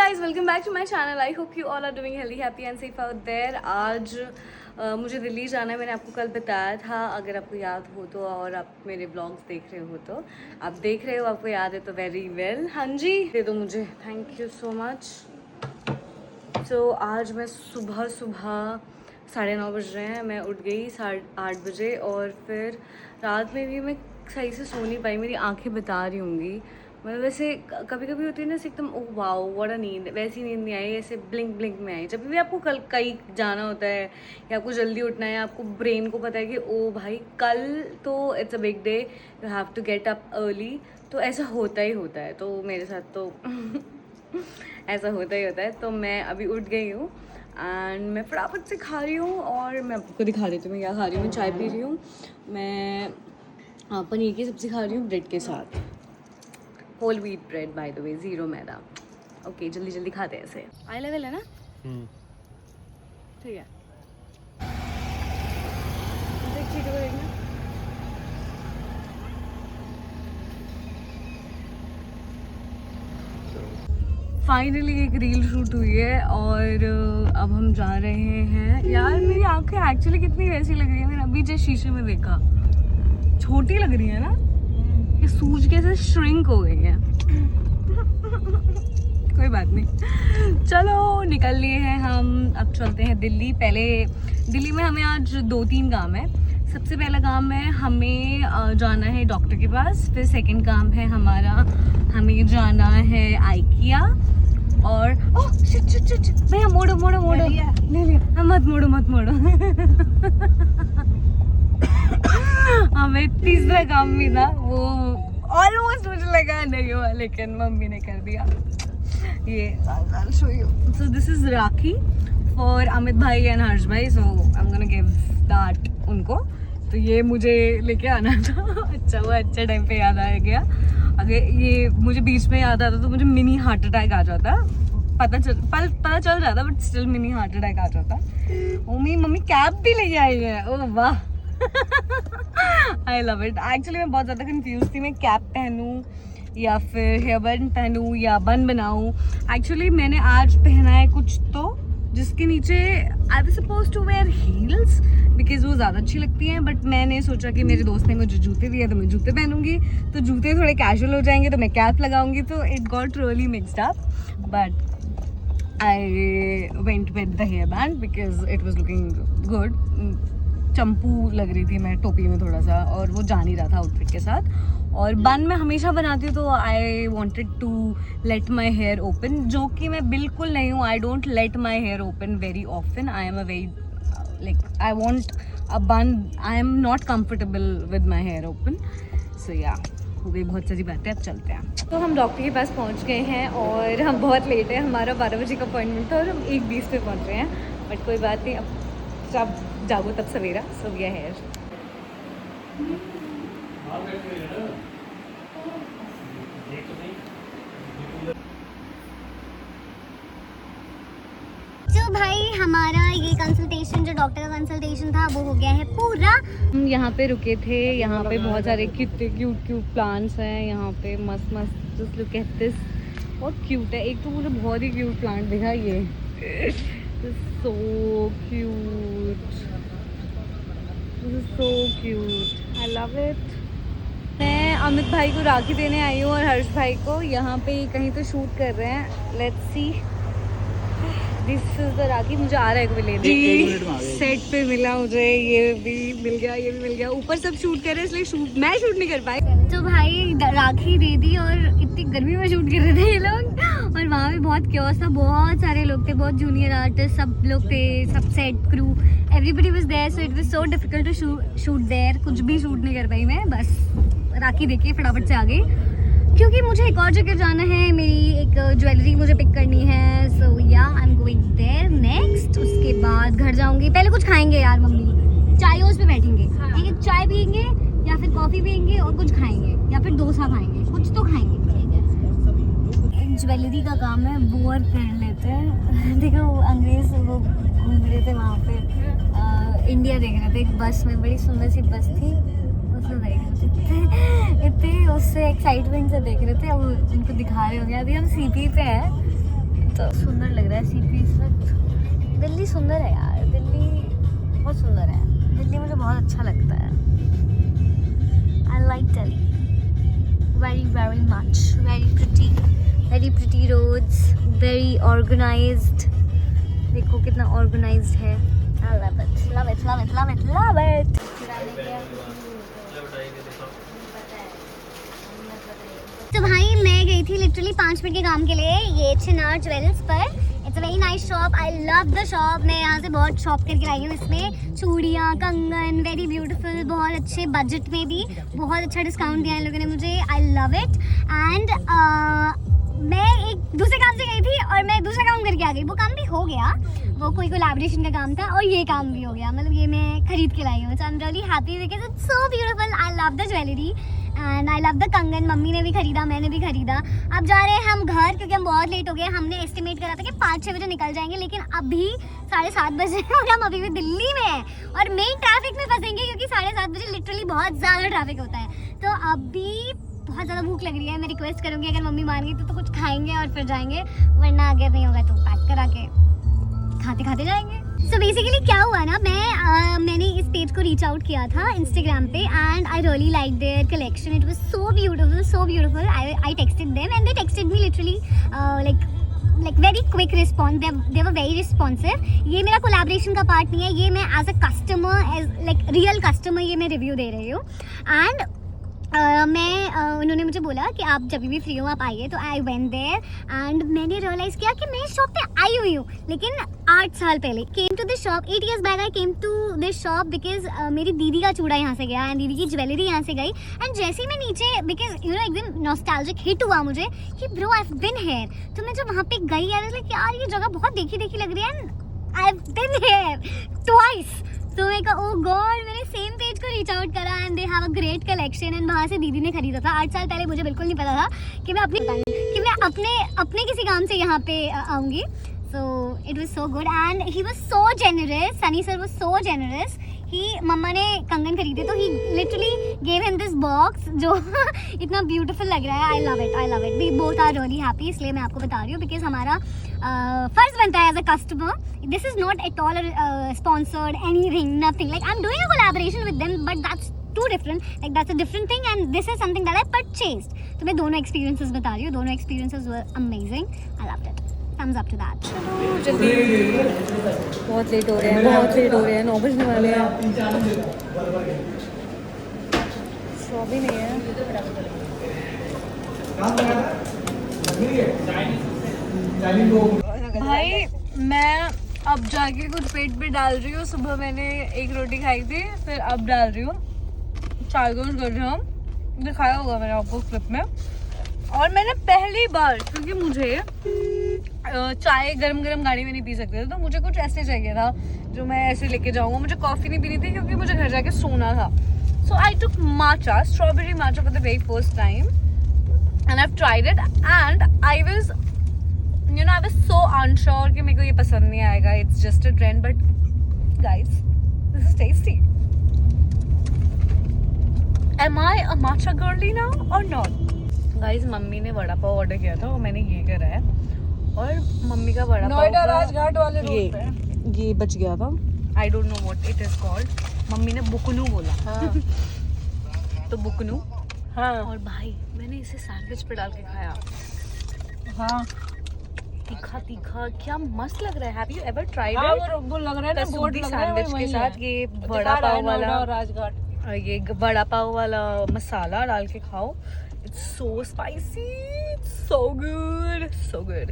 guys, welcome back to my channel. I hope you all are doing healthy, happy and safe out there. आज मुझे दिल्ली जाना है, मैंने आपको कल बताया था, अगर आपको याद हो तो, और आप मेरे ब्लॉग्स देख रहे हो तो, आप देख रहे हो, आपको याद है तो वेरी वेल। हाँ जी, दे दो मुझे, थैंक यू सो मच। तो आज मैं सुबह 9:30 बज रहे हैं, मैं उठ गई 8:30 बजे, और फिर रात में भी मैं सही से सो नहीं पाई, मेरी आंखें बता रही होंगी। मतलब वैसे कभी कभी होती है ना एकदम, ओह वाओ व्हाट अ नींद, वैसी नींद नहीं आई, ऐसे ब्लिंक ब्लिंक में आई। जब भी आपको कल कहीं जाना होता है या आपको जल्दी उठना है, आपको ब्रेन को पता है कि ओ भाई कल तो it's a big day, you have to get up early, तो ऐसा होता ही होता है। तो मेरे साथ तो ऐसा होता ही होता है। तो मैं अभी उठ गई हूँ एंड मैं फटाफट से खा रही हूँ, और मैं आपको दिखा देती हूँ मैं क्या खा रही हूँ। चाय पी रही हूँ मैं, पनीर की सब्ज़ी खा रही हूँ ब्रेड के साथ, whole wheat bread by the way, 0 मैदा। ओके जल्दी जल्दी खाते हैं ऐसे। आई लेवल है ना, ठीक है। फाइनली एक रील शूट हुई है, और अब हम जा रहे हैं। यार मेरी आंखें एक्चुअली कितनी वैसी लग रही है, मैंने अभी जैसे शीशे में देखा, छोटी लग रही है ना, ये सूज के से श्रिंक हो गई है। कोई बात नहीं, चलो निकल लिए हैं हम, अब चलते हैं दिल्ली। पहले दिल्ली में हमें आज 2-3 काम है। सबसे पहला काम है हमें जाना है डॉक्टर के पास, फिर सेकंड काम है हमारा, हमें जाना है आइकिया, और ओह शिट शिट शिट, भैया मोड़ो मोड़ो मोड़ो, ले लिया, मत मोड़ो मत मोड़ो। हमें तीसरा काम भी था, वो ऑलमोस्ट मुझे लगा नहीं हुआ, लेकिन मम्मी ने कर दिया। ये I'll show you. So this is rakhi for Amit भाई एंड हर्ष भाई, so I'm gonna give that उनको। तो ये मुझे लेके आना था। अच्छा हुआ, अच्छे टाइम पे याद आ गया। अगर ये मुझे बीच में याद आता तो मुझे मिनी हार्ट अटैक आ जाता, पता चल जाता, but still mini heart attack आ जाता। मम्मी कैप भी लेके आई है, ओह वाह। आई लव इट। एक्चुअली मैं बहुत ज़्यादा कंफ्यूज थी, मैं कैप पहनूँ या फिर हेयर बन पहनूँ या बन बनाऊँ। एक्चुअली मैंने आज पहना है कुछ तो जिसके नीचे I was supposed to wear heels because वो ज़्यादा अच्छी लगती हैं, बट मैंने सोचा कि मेरे दोस्त ने मुझे जूते दिए तो मैं जूते पहनूंगी, तो जूते थोड़े कैजुअल हो जाएंगे तो मैं कैप लगाऊंगी, तो it got really mixed up. But I went with the hair band because it was looking good. चंपू लग रही थी मैं टोपी में थोड़ा सा, और वो जा नहीं रहा था आउटफिट के साथ। और बन मैं हमेशा बनाती हूँ, तो I wanted to let my hair open, जो कि मैं बिल्कुल नहीं हूँ। I don't let my hair open very often. I am a very like I want a bun, I am not comfortable with my hair open. So yeah हो गई बहुत सारी बातें, अब चलते हैं। तो हम डॉक्टर के पास पहुँच गए हैं, और हम बहुत लेट हैं, हमारा 12 बजे का अपॉइंटमेंट था और हम 1:20 पे पहुँच रहे हैं, बट कोई बात नहीं, अब जब जागो तब सवेरा। So we are here. तो भाई हमारा ये कंसल्टेशन, जो डॉक्टर का कंसल्टेशन था, वो हो गया है पूरा। हम यहाँ पे रुके थे, यहाँ पे बहुत सारे क्यूट प्लांट्स हैं, यहाँ पे मस्त मस्त, जस्ट लुक एट दिस, बहुत क्यूट है। एक तो मुझे बहुत ही क्यूट प्लांट दिखा, ये so cute, so cute, I love it. मैं अमित भाई को राखी देने आई हूँ और हर्ष भाई को, यहाँ पे कहीं तो शूट कर रहे हैं, let's see. This is the rakhi, मुझे आ रहा है कोई लेने, सेट पे मिला मुझे, ये भी मिल गया, ये भी मिल गया, ऊपर सब शूट कर रहे हैं, इसलिए मैं शूट नहीं कर पाई। तो भाई राखी दे दी, और इतनी गर्मी में शूट कर रहे थे ये लोग, और वहाँ पे बहुत क्योस था, बहुत सारे लोग थे, बहुत जूनियर आर्टिस्ट सब लोग थे, सब set crew, everybody was there, so it was so difficult to shoot there. कुछ भी शूट नहीं कर पाई मैं, बस राखी देके फटाफट से आ गई, क्योंकि मुझे एक और जगह जाना है, मेरी एक ज्वेलरी मुझे पिक करनी है। So yeah I am going there next. उसके बाद घर जाऊंगी, पहले कुछ खाएंगे यार, मम्मी चायोस पे बैठेंगे, ठीक है, चाय पियेंगे या फिर कॉफ़ी पियेंगे और कुछ खाएंगे, या फिर डोसा खाएंगे, कुछ तो खाएंगे, ठीक है। ज्वेलरी का काम है, वो और कर लेते हैं। देखो वो अंग्रेज वो घूम रहे थे वहाँ पे, इंडिया देख रहे थे, एक बस में, बड़ी सुंदर सी बस थी, उसमें देख रहे थे, इतने उससे एक्साइटमेंट से देख रहे थे। अब उनको दिखा रहे होंगे, अभी हम सीपी पे हैं, बहुत सुंदर लग रहा है सीपी इस वक्त। दिल्ली सुंदर है यार, दिल्ली बहुत सुंदर है। दिल्ली मुझे बहुत अच्छा लगता है। I like Delhi very very much. Very pretty roads, very organised. देखो कितना ऑर्गेनाइज्ड है। I love it, love it, love it, love it, love it. तो भाई मैं गई थी लिटरली 5 मिनट के काम के लिए ये चिनार ज्वेल्स पर। It's a very nice shop, I love the shop. मैं यहाँ से बहुत शॉप करके आई हूँ। इसमें चूड़ियाँ, कंगन, वेरी ब्यूटीफुल, बहुत अच्छे बजट में भी बहुत अच्छा डिस्काउंट दिया इन लोगों ने मुझे। आई लव इट। एंड मैं एक दूसरे काम से गई थी और मैं दूसरा काम करके आ गई। वो काम भी हो गया, वो कोई कोलैबोरेशन का काम था और ये काम भी हो गया। मतलब ये मैं खरीद के लाई हूँ। So I am really happy because it's so beautiful. I love the jewellery and I love the kangan. Mummy ने भी खरीदा, मैंने भी खरीदा। अब जा रहे हैं हम घर क्योंकि हम बहुत लेट हो गए। हमने एस्टिमेट करा था कि 5-6 बजे निकल जाएंगे, लेकिन अभी 7:30 बजे और हम अभी भी दिल्ली में हैं और मेन ट्रैफिक में फंसेंगे क्योंकि 7:30 बजे लिटरली बहुत ज़्यादा ट्रैफिक होता है। तो अभी बहुत ज़्यादा भूख लग रही है। मैं रिक्वेस्ट करूँगी अगर मम्मी मान गई तो कुछ खाएंगे और फिर जाएंगे, वरना अगर नहीं होगा तो पैक करा के खाते खाते जाएंगे। सो बेसिकली क्या हुआ ना, मैंने इस पेज को रीच आउट किया था इंस्टाग्राम पे and I really like their collection. It was so beautiful. I texted them and they texted me literally like very quick response. They were very responsive. ये मेरा कोलैबोरेशन का part नहीं है, ये मैं as a customer, as like real customer ये मैं review दे रही हूँ। एंड उन्होंने मुझे बोला कि आप जब भी फ्री हो आप आइए। तो आई वेंट देयर एंड मैंने रियलाइज़ किया कि मैं इस शॉप पे आई हुई हूँ, लेकिन 8 साल पहले। Came to this shop 8 years back. I came to this shop because मेरी दीदी का चूड़ा यहाँ से गया एंड दीदी की ज्वेलरी यहाँ से गई। एंड जैसे ही मैं नीचे, बिकॉज यू नो एकदम नॉस्टैल्जिक हिट हुआ मुझे कि bro I have been here. तो मैं जब वहाँ पे गई यार ये जगह बहुत देखी लग रही है and I have been here twice. तो मैं कहा ओ गॉड, मैंने सेम पेज को रीच आउट करा and they have a great collection. And वहाँ से दीदी ने खरीदा था। 8 साल पहले मुझे बिल्कुल नहीं पता था कि मैं अपने किसी काम से यहाँ पे आऊँगी। So it was so good and he was so generous. Sunny sir was so generous. Mamma ने कंगन खरीदे तो he literally gave him this box जो इतना ब्यूटीफुल लग रहा है। I love it. We both are really happy. इसलिए मैं आपको बता रही हूँ बिकॉज हमारा फर्ज बनता है as a customer. This is not at all sponsored anything, nothing. Like I am doing a collaboration with them but that's too different, like that's a different thing and this is something that I purchased. तो मैं दोनों experiences बता रही हूँ। दोनों experiences were amazing. I loved it. thumbs up to that। चलो जल्दी, बहुत लेट हो रहे हैं 9 बजने वाले हैं। शो भी नहीं है भाई। मैं अब जाके कुछ पेट पे डाल रही हूँ। सुबह मैंने 1 रोटी खाई थी, फिर अब डाल रही हूँ। चाय गोश कर रही हूँ, दिखाया होगा मैंने आपको क्लिप में। और मैंने पहली बार, क्योंकि मुझे चाय गरम गाड़ी में नहीं पी सकते थे, तो मुझे कुछ ऐसे चाहिए था जो मैं ऐसे लेके जाऊँगा। मुझे कॉफ़ी नहीं पीनी थी क्योंकि मुझे घर जाके सोना था। सो आई टुक matcha, strawberry matcha for the very first time and I've tried it and I was so unsure कि मेरे को ये पसंद नहीं आएगा. It's just a trend, but guys, this is tasty. Am I a matcha girly now or not? Guys, mummy ने vada pav order किया था और मैंने ये करा है. और मम्मी का वड़ा पाव नोएडा राजघाट वाले रोड पे ये बच गया था. I don't know what it is called. Mummy ने बुकनू बोला. हाँ. तो बुकनू. हाँ. और भाई मैंने इसे सैंडविच पे डाल के खाया. हाँ. तीखा तीखा क्या मस्त लग रहा है. Have you ever tried हाँ, it? वो लग रहा है ना बोर्ड कसूरी लग रहा है सैंडविच के साथ ये वड़ा पाव वाला राजघाट. ये वड़ा पाव वाला मसाला डाल के खाओ. It's so spicy. It's so good. So good.